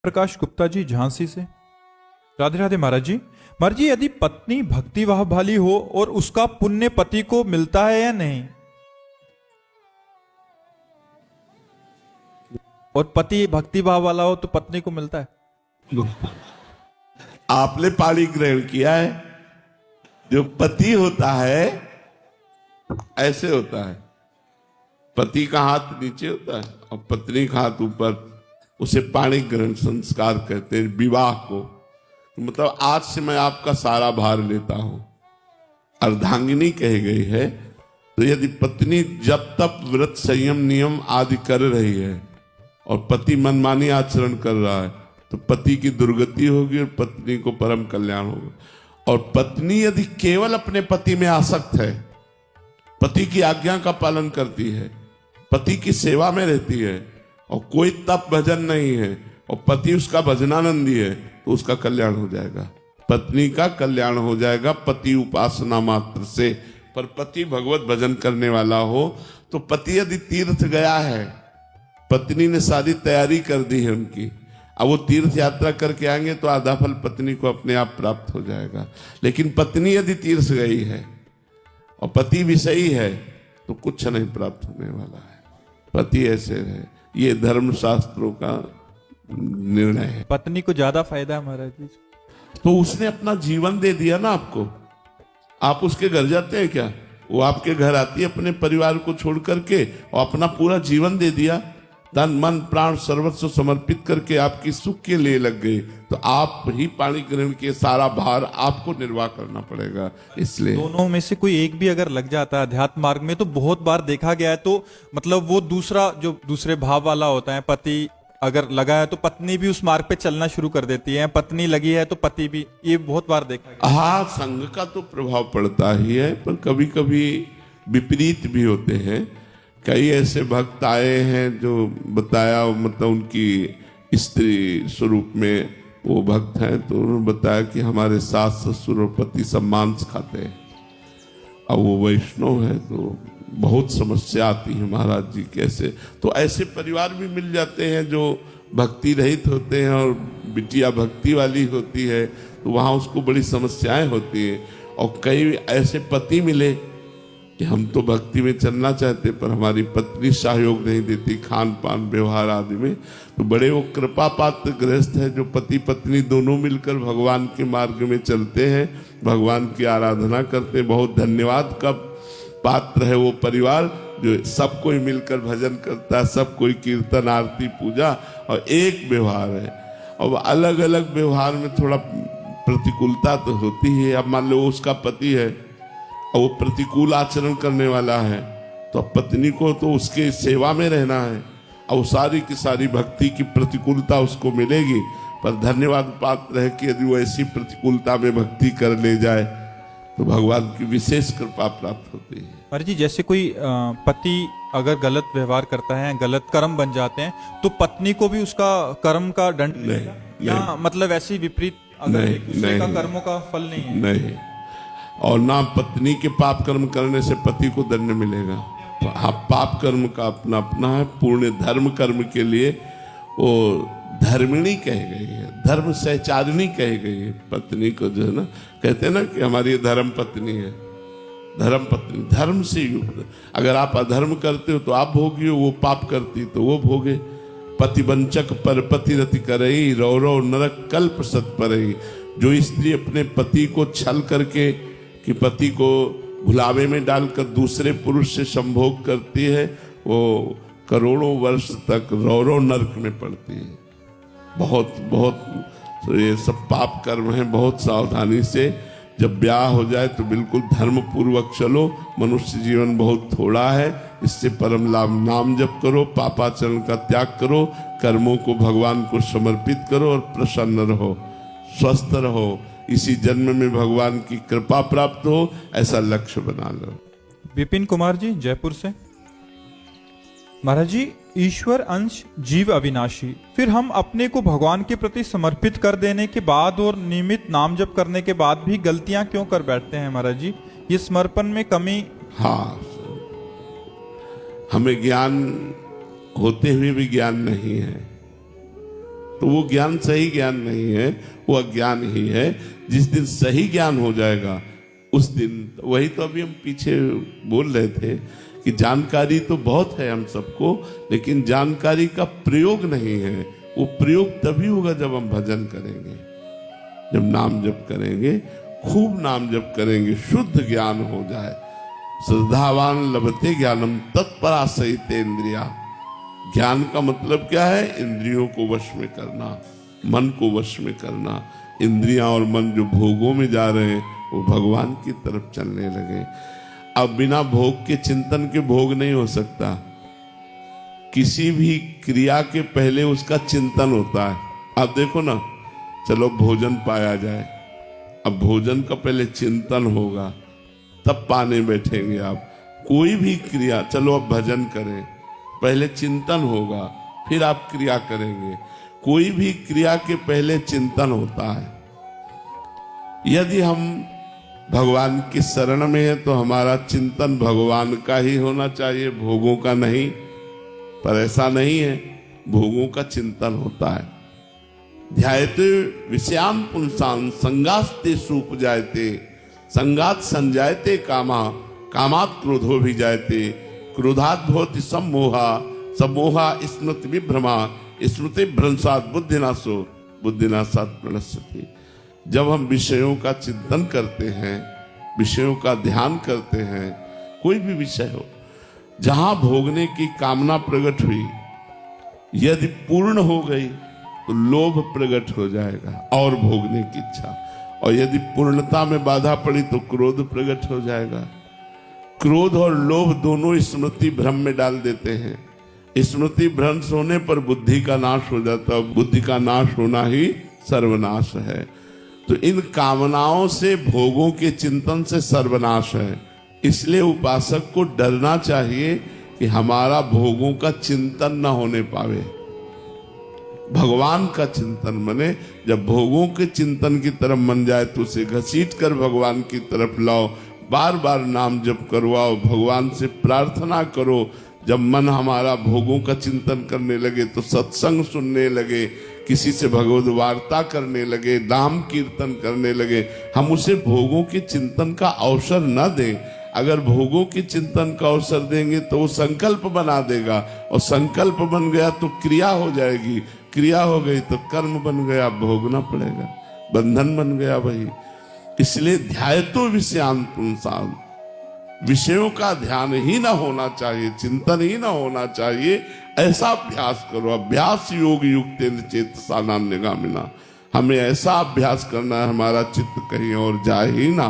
प्रकाश गुप्ता जी झांसी से। राधे राधे महाराज जी। महाराज जी, यदि पत्नी भक्तिभाव वाली हो और उसका पुण्य पति को मिलता है या नहीं, और पति भक्तिभाव वाला हो तो पत्नी को मिलता है? आपने पाणी ग्रहण किया है। जो पति होता है ऐसे होता है, पति का हाथ नीचे होता है और पत्नी का हाथ ऊपर, उसे पाणी ग्रहण संस्कार कहते हैं विवाह को। मतलब आज से मैं आपका सारा भार लेता हूं, अर्धांगिनी कही गई है। तो यदि पत्नी जब तक व्रत संयम नियम आदि कर रही है और पति मनमानी आचरण कर रहा है तो पति की दुर्गति होगी और पत्नी को परम कल्याण होगा। और पत्नी यदि केवल अपने पति में आसक्त है, पति की आज्ञा का पालन करती है, पति की सेवा में रहती है और कोई तप भजन नहीं है और पति उसका भजनानंदी है, तो उसका कल्याण हो जाएगा, पत्नी का कल्याण हो जाएगा पति उपासना मात्र से। पर पति भगवत भजन करने वाला हो तो पति यदि तीर्थ गया है, पत्नी ने सारी तैयारी कर दी है उनकी, अब वो तीर्थ यात्रा करके आएंगे तो आधा फल पत्नी को अपने आप प्राप्त हो जाएगा। लेकिन पत्नी यदि तीर्थ गई है और पति विषयी है तो कुछ नहीं प्राप्त होने वाला है। पति ऐसे है, ये धर्म शास्त्रों का निर्णय है। पत्नी को ज्यादा फायदा है महाराज जी। तो उसने अपना जीवन दे दिया ना आपको। आप उसके घर जाते हैं क्या? वो आपके घर आती है अपने परिवार को छोड़ करके और अपना पूरा जीवन दे दिया, तन मन प्राण सर्वस्व समर्पित करके आपकी सुख के लिए लग गई, तो आप ही पाणी ग्रहण के सारा भार आपको निर्वाह करना पड़ेगा। इसलिए दोनों में से कोई एक भी अगर लग जाता है अध्यात्म मार्ग में, तो बहुत बार देखा गया है, तो मतलब वो दूसरा जो दूसरे भाव वाला होता है, पति अगर लगा है तो पत्नी भी उस मार्ग पे चलना शुरू कर देती है, पत्नी लगी है तो पति भी, ये बहुत बार देखा गया। हाँ, संघ का तो प्रभाव पड़ता ही है, पर कभी कभी विपरीत भी होते हैं। कई ऐसे भक्त आए हैं जो बताया, मतलब उनकी स्त्री स्वरूप में वो भक्त हैं, तो उन्होंने बताया कि हमारे सास ससुर और पति सब मांस खाते हैं। अब वो वैष्णव है तो बहुत समस्या आती है महाराज जी कैसे। तो ऐसे परिवार भी मिल जाते हैं जो भक्ति रहित होते हैं और बिटिया भक्ति वाली होती है, तो वहाँ उसको बड़ी समस्याएं होती हैं। और कई ऐसे पति मिले कि हम तो भक्ति में चलना चाहते पर हमारी पत्नी सहयोग नहीं देती खान पान व्यवहार आदि में, तो बड़े वो कृपा पात्र गृहस्थ है जो पति पत्नी दोनों मिलकर भगवान के मार्ग में चलते हैं, भगवान की आराधना करते हैं। बहुत धन्यवाद का पात्र है वो परिवार जो सब कोई मिलकर भजन करता है, सब कोई कीर्तन आरती पूजा और एक व्यवहार है। और अलग अलग व्यवहार में थोड़ा प्रतिकूलता तो होती है। अब मान लो उसका पति है और वो प्रतिकूल आचरण करने वाला है, तो पत्नी को तो उसके सेवा में रहना है और सारी की सारी भक्ति की प्रतिकूलता उसको मिलेगी। पर धन्यवाद पात्र है कि यदि वो ऐसी प्रतिकूलता में भक्ति कर ले जाए तो भगवान की विशेष कृपा प्राप्त होती है। महाराज जी, जैसे कोई पति अगर गलत व्यवहार करता है, गलत कर्म बन जाते हैं, तो पत्नी को भी उसका कर्म का दंड मिलेगा या मतलब ऐसी विपरीत अगर एक दूसरे का कर्मों का फल नहीं है? नहीं, और ना पत्नी के पाप कर्म करने से पति को दंड मिलेगा। हाँ, पाप कर्म का अपना अपना है। पूर्ण धर्म कर्म के लिए वो धर्मिणी कही गई है, धर्म सहचारिणी कही गई है पत्नी को, जो है ना, कहते हैं ना कि हमारी धर्म पत्नी है, धर्म पत्नी, धर्म से युक्त। अगर आप अधर्म करते हो तो आप भोगी हो, वो पाप करती तो वो भोगे। पतिवंचक पर पति रति करई, रौ रौ नरक कल्प सत परई। जो स्त्री अपने पति को छल करके कि पति को भुलावे में डालकर दूसरे पुरुष से संभोग करती है, वो करोड़ों वर्ष तक रौ रौ नरक में पड़ती है। बहुत बहुत तो ये सब पाप कर्म है। बहुत सावधानी से जब ब्याह हो जाए तो बिल्कुल धर्म पूर्वक चलो। मनुष्य जीवन बहुत थोड़ा है, इससे परम लाभ नाम जप करो, पापाचरण का त्याग करो, कर्मों को भगवान को समर्पित करो और प्रसन्न रहो, स्वस्थ रहो। इसी जन्म में भगवान की कृपा प्राप्त हो, ऐसा लक्ष्य बना लो। विपिन कुमार जी जयपुर से। महाराज जी, ईश्वर अंश जीव अविनाशी, फिर हम अपने को भगवान के प्रति समर्पित कर देने के बाद और नियमित नाम जप करने के बाद भी गलतियां क्यों कर बैठते हैं महाराज जी? ये समर्पण में कमी। हाँ, हमें ज्ञान होते हुए भी ज्ञान नहीं है। तो वो ज्ञान सही ज्ञान नहीं है, वो अज्ञान ही है। जिस दिन सही ज्ञान हो जाएगा उस दिन, वही तो अभी हम पीछे बोल रहे थे कि जानकारी तो बहुत है हम सबको, लेकिन जानकारी का प्रयोग नहीं है। वो प्रयोग तभी होगा जब हम भजन करेंगे, जब नाम जप करेंगे, खूब नाम जप करेंगे, शुद्ध ज्ञान हो जाए। श्रद्धावान लभते ज्ञानम तत्परासहित इंद्रिया। ज्ञान का मतलब क्या है? इंद्रियों को वश में करना, मन को वश में करना। इंद्रियां और मन जो भोगों में जा रहे हैं वो भगवान की तरफ चलने लगे। अब बिना भोग के चिंतन के भोग नहीं हो सकता। किसी भी क्रिया के पहले उसका चिंतन होता है। आप देखो ना, चलो भोजन पाया जाए, अब भोजन का पहले चिंतन होगा, तब पाने बैठेंगे आप। कोई भी क्रिया, चलो अब भजन करें, पहले चिंतन होगा, फिर आप क्रिया करेंगे। कोई भी क्रिया के पहले चिंतन होता है। यदि हम भगवान की शरण में है तो हमारा चिंतन भगवान का ही होना चाहिए, भोगों का नहीं। पर ऐसा नहीं है, भोगों का चिंतन होता है। ध्यायते विषयान पुंसान संगास्ते सुपजायते, संगात संजायते कामा, कामात क्रोधो भी जायते, क्रोधात भवति सम्मोहा, सम्मोहा स्मृति विभ्रमा, स्मृति भ्रंशात बुद्धिनाशो, बुद्धिनाशात प्रणश्यति। जब हम विषयों का चिंतन करते हैं, विषयों का ध्यान करते हैं, कोई भी विषय हो, जहां भोगने की कामना प्रकट हुई, यदि पूर्ण हो गई तो लोभ प्रकट हो जाएगा और भोगने की इच्छा, और यदि पूर्णता में बाधा पड़ी तो क्रोध प्रकट हो जाएगा। क्रोध और लोभ दोनों स्मृति भ्रम में डाल देते हैं। स्मृति भ्रंश होने पर बुद्धि का नाश हो जाता है, बुद्धि का नाश होना ही सर्वनाश है। तो इन कामनाओं से, भोगों के चिंतन से सर्वनाश है। इसलिए उपासक को डरना चाहिए कि हमारा भोगों का चिंतन न होने पावे। भगवान का चिंतन बने। जब भोगों के चिंतन की तरफ मन जाए तो उसे घसीट कर भगवान की तरफ लाओ, बार बार नाम जप करवाओ, भगवान से प्रार्थना करो। जब मन हमारा भोगों का चिंतन करने लगे तो सत्संग सुनने लगे, किसी से भगवद वार्ता करने लगे, नाम कीर्तन करने लगे। हम उसे भोगों के चिंतन का अवसर न दें। अगर भोगों के चिंतन का अवसर देंगे तो वो संकल्प बना देगा, और संकल्प बन गया तो क्रिया हो जाएगी, क्रिया हो गई तो कर्म बन गया, भोगना पड़ेगा, बंधन बन गया वही। इसलिए ध्यायतो विषयान पुंसान, विषयों का ध्यान ही ना होना चाहिए, चिंतन ही ना होना चाहिए। ऐसा अभ्यास करो। अभ्यास योग युक्त चेत सानान्यगामिना। हमें ऐसा अभ्यास करना है, हमारा चित्त कहीं और जाए ही ना।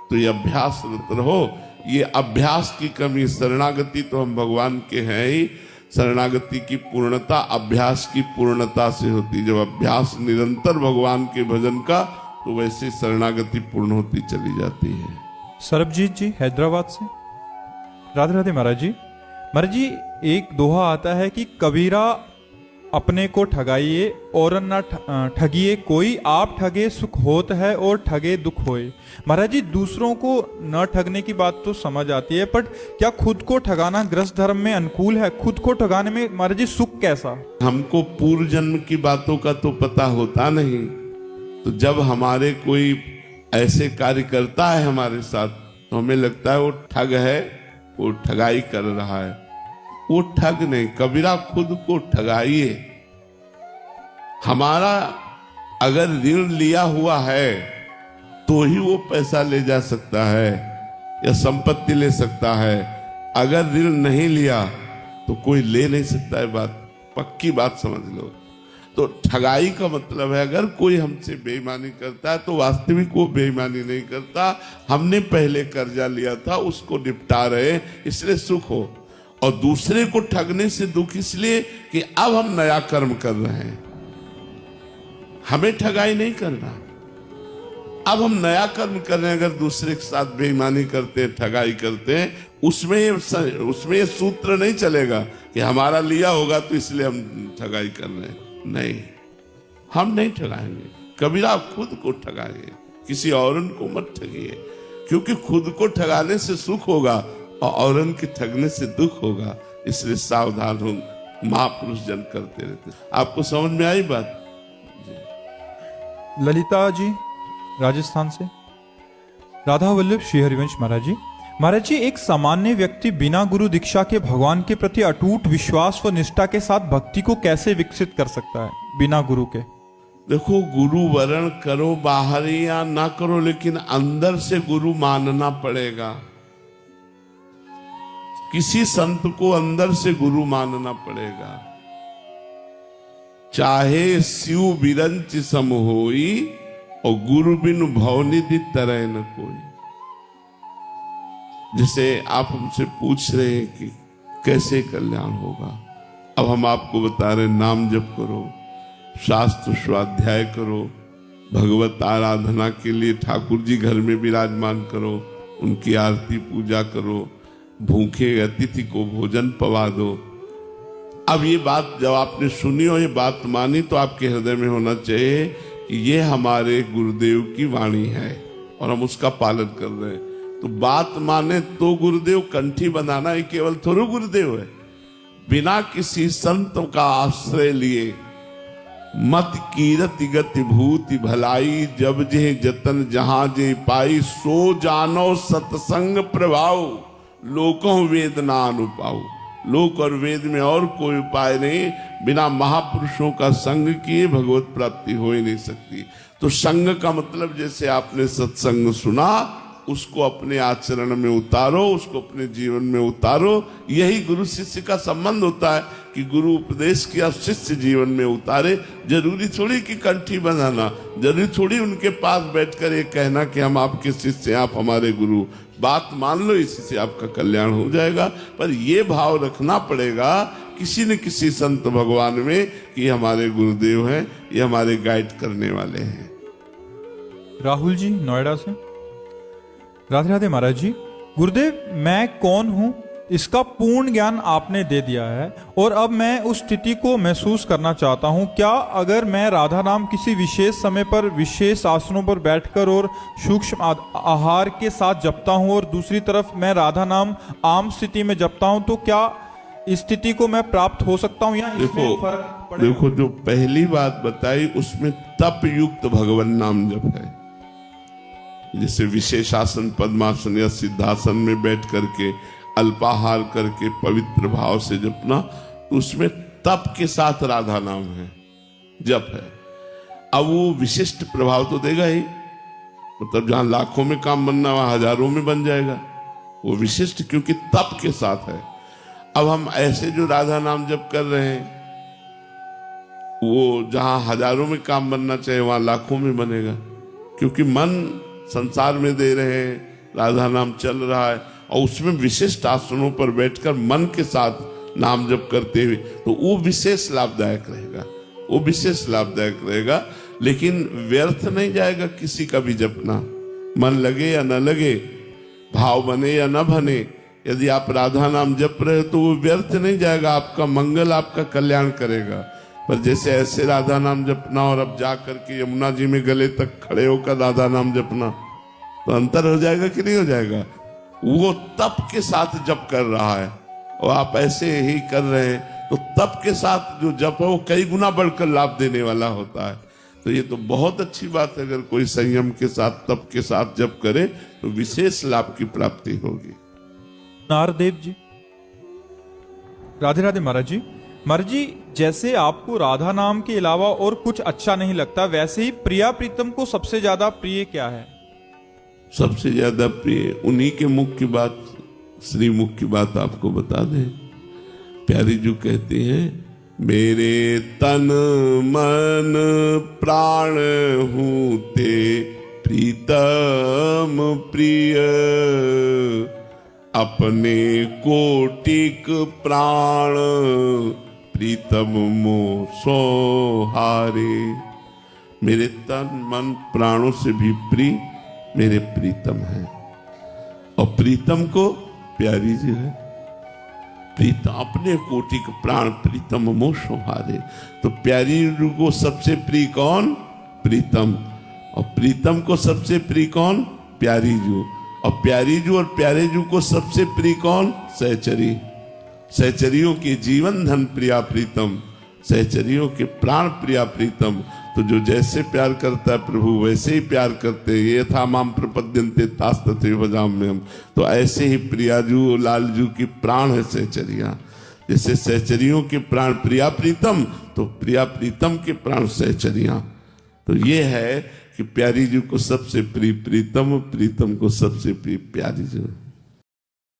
तो ये अभ्यास रहो। ये अभ्यास की कमी, शरणागति तो हम भगवान के हैं ही। शरणागति की पूर्णता अभ्यास की पूर्णता से होती। जब अभ्यास निरंतर भगवान के भजन का, तो वैसे शरणागति पूर्ण होती चली जाती है। सरबजीत जी हैदराबाद से, राधे राधे महाराज जी। महाराज जी, एक दोहा आता है कि कबीरा अपने को ठगाइए और न ठगिए कोई, आप ठगे सुख होत है और ठगे दुख होए। महाराज जी, दूसरों को न ठगने की बात तो समझ आती है, पर क्या खुद को ठगाना गृहस्थ धर्म में अनुकूल है? खुद को ठगाने में महाराज जी सुख कैसा? हमको पूर्व जन्म की बातों का तो पता होता नहीं। तो जब हमारे कोई ऐसे कार्य करता है हमारे साथ, तो हमें लगता है वो ठग है, वो ठगाई कर रहा है। वो ठग नहीं, कबीरा खुद को ठगाइए। हमारा अगर ऋण लिया हुआ है तो ही वो पैसा ले जा सकता है या संपत्ति ले सकता है। अगर ऋण नहीं लिया तो कोई ले नहीं सकता है। बात पक्की बात समझ लो। तो ठगाई का मतलब है, अगर कोई हमसे बेईमानी करता है तो वास्तविक वो बेईमानी नहीं करता, हमने पहले कर्जा लिया था उसको निपटा रहे, इसलिए सुख हो। और दूसरे को ठगने से दुख इसलिए कि अब हम नया कर्म कर रहे हैं, हमें ठगाई नहीं करना। अब हम नया कर्म कर रहे हैं। अगर दूसरे के साथ बेईमानी करते हैं, ठगाई करते हैं, उसमें ये सूत्र नहीं चलेगा कि हमारा लिया होगा तो इसलिए हम ठगाई कर रहे हैं। नहीं, हम नहीं ठगाएंगे। कबीरा खुद को ठगाइए, किसी औरन को मत ठगिए, क्योंकि खुद को ठगाने से सुख होगा और औरन के ठगने से दुख होगा। इसलिए सावधान हो। महापुरुष जन करते रहते। आपको समझ में आई बात? ललिता जी राजस्थान से। राधा वल्लभ श्री हरिवंश महाराज जी। महाराज जी, एक सामान्य व्यक्ति बिना गुरु दीक्षा के भगवान के प्रति अटूट विश्वास व निष्ठा के साथ भक्ति को कैसे विकसित कर सकता है बिना गुरु के? देखो, गुरु वरण करो बाहर या ना करो, लेकिन अंदर से गुरु मानना पड़ेगा। किसी संत को अंदर से गुरु मानना पड़ेगा। चाहे शिव बिरंच सम होई और गुरु बिनु भवनिधि तरह न कोई। जैसे आप हमसे पूछ रहे हैं कि कैसे कल्याण होगा, अब हम आपको बता रहे, नाम जप करो, शास्त्र स्वाध्याय करो, भगवत आराधना के लिए ठाकुर जी घर में विराजमान करो, उनकी आरती पूजा करो, भूखे अतिथि को भोजन पवा दो। अब ये बात जब आपने सुनी और ये बात मानी तो आपके हृदय में होना चाहिए कि ये हमारे गुरुदेव की वाणी है और हम उसका पालन कर रहे हैं। तो बात माने तो गुरुदेव, कंठी बनाना ही केवल थोड़ा गुरुदेव है। बिना किसी संत का आश्रय लिए मत कीरति गति भूति भलाई, जब जे जतन जहां जे पाई, सो जानो सत्संग प्रभाव, लोकों वेद ना अनुपाऊ। लोक और वेद में और कोई उपाय नहीं, बिना महापुरुषों का संग किए भगवत प्राप्ति हो ही नहीं सकती। तो संग का मतलब, जैसे आपने सत्संग सुना, उसको अपने आचरण में उतारो, उसको अपने जीवन में उतारो। यही गुरु शिष्य का संबंध होता है कि गुरु उपदेश किया, शिष्य जीवन में उतारे। जरूरी थोड़ी कि कंठी बनाना, जरूरी थोड़ी उनके पास बैठकर ये कहना कि हम आपके शिष्य, आप हमारे गुरु। बात मान लो, इसी से आपका कल्याण हो जाएगा। पर ये भाव रखना पड़ेगा किसी न किसी संत भगवान में कि हमारे गुरुदेव हैं, ये हमारे गाइड करने वाले हैं। राहुल जी नोएडा से। राधे राधे महाराज जी। गुरुदेव, मैं कौन हूं इसका पूर्ण ज्ञान आपने दे दिया है और अब मैं उस स्थिति को महसूस करना चाहता हूं। क्या अगर मैं राधा नाम किसी विशेष समय पर विशेष आसनों पर बैठकर और सूक्ष्म आहार के साथ जपता हूं और दूसरी तरफ मैं राधा नाम आम स्थिति में जपता हूं, तो क्या इस स्थिति को मैं प्राप्त हो सकता हूं या इसमें फर्क पड़ेगा? देखो, जो पहली बात बताई उसमें तप युक्त भगवान नाम जप है। जैसे विशेषासन, पद्मासन या सिद्धासन में बैठ करके अल्पाहार करके पवित्र भाव से जपना, उसमें तप के साथ राधा नाम है, जप है। अब वो विशिष्ट प्रभाव तो देगा ही, मतलब जहां लाखों में काम बनना वहां हजारों में बन जाएगा। वो विशिष्ट क्योंकि तप के साथ है। अब हम ऐसे जो राधा नाम जप कर रहे हैं, वो जहां हजारों में काम बनना चाहिए वहां लाखों में बनेगा, क्योंकि मन संसार में दे रहे हैं, राधा नाम चल रहा है और उसमें विशिष्ट आसनों पर बैठकर मन के साथ नाम जप करते हुए, तो वो विशेष लाभदायक रहेगा, वो विशेष लाभदायक रहेगा। लेकिन व्यर्थ नहीं जाएगा किसी का भी जपना, मन लगे या न लगे, भाव बने या न बने। यदि आप राधा नाम जप रहे हो तो वो व्यर्थ नहीं जाएगा, आपका मंगल, आपका कल्याण करेगा। पर जैसे ऐसे राधा नाम जपना और अब जा करके यमुना जी में गले तक खड़े होकर राधा नाम जपना, तो अंतर हो जाएगा कि नहीं हो जाएगा? वो तप के साथ जप कर रहा है और आप ऐसे ही कर रहे हैं, तो तप के साथ जो जप है वो कई गुना बढ़कर लाभ देने वाला होता है। तो ये तो बहुत अच्छी बात है, अगर कोई संयम के साथ, तप के साथ जप करे तो विशेष लाभ की प्राप्ति होगी। नारदेव जी। राधे राधे महाराज जी। महाराज जी, जैसे आपको राधा नाम के अलावा और कुछ अच्छा नहीं लगता, वैसे ही प्रिया प्रीतम को सबसे ज्यादा प्रिय क्या है? सबसे ज्यादा प्रिय उन्हीं के मुख की बात, श्री मुख की बात आपको बता दें। प्यारी जी कहते हैं, मेरे तन मन प्राण हूं ते प्रीतम प्रिय, अपने कोटिक प्राण प्रीतम मोह सोहारे। मेरे तन मन प्राणों से भी प्रिय मेरे प्रीतम है, और प्रीतम को प्यारी जी है। प्रीतम अपने कोटिक प्राण प्रीतम मोह सोहारे। तो प्यारी जी को सबसे प्रिय कौन? प्रीतम। और प्रीतम को सबसे प्रिय कौन? प्यारी जी। और प्यारी जी और प्यारे जी को सबसे प्रिय कौन? सहचरी। सहचरियों के जीवन धन प्रिया प्रीतम, सहचरियों के प्राण प्रिया प्रीतम। तो तो जो जैसे प्यार करता है प्रभु वैसे ही प्यार करते हैं। ये था माम प्रपद्यन्ते तास तथैव भजाम्यहम्। तो ऐसे ही प्रियाजू लालजू की प्राण है सहचरिया। जैसे सहचरियों के प्राण प्रिया प्रीतम, तो प्रिया प्रीतम के प्राण सहचरिया। तो ये है कि प्यारी जी को सबसे प्रिय प्रीतम, प्रीतम को सबसे प्रिय प्यारी जी।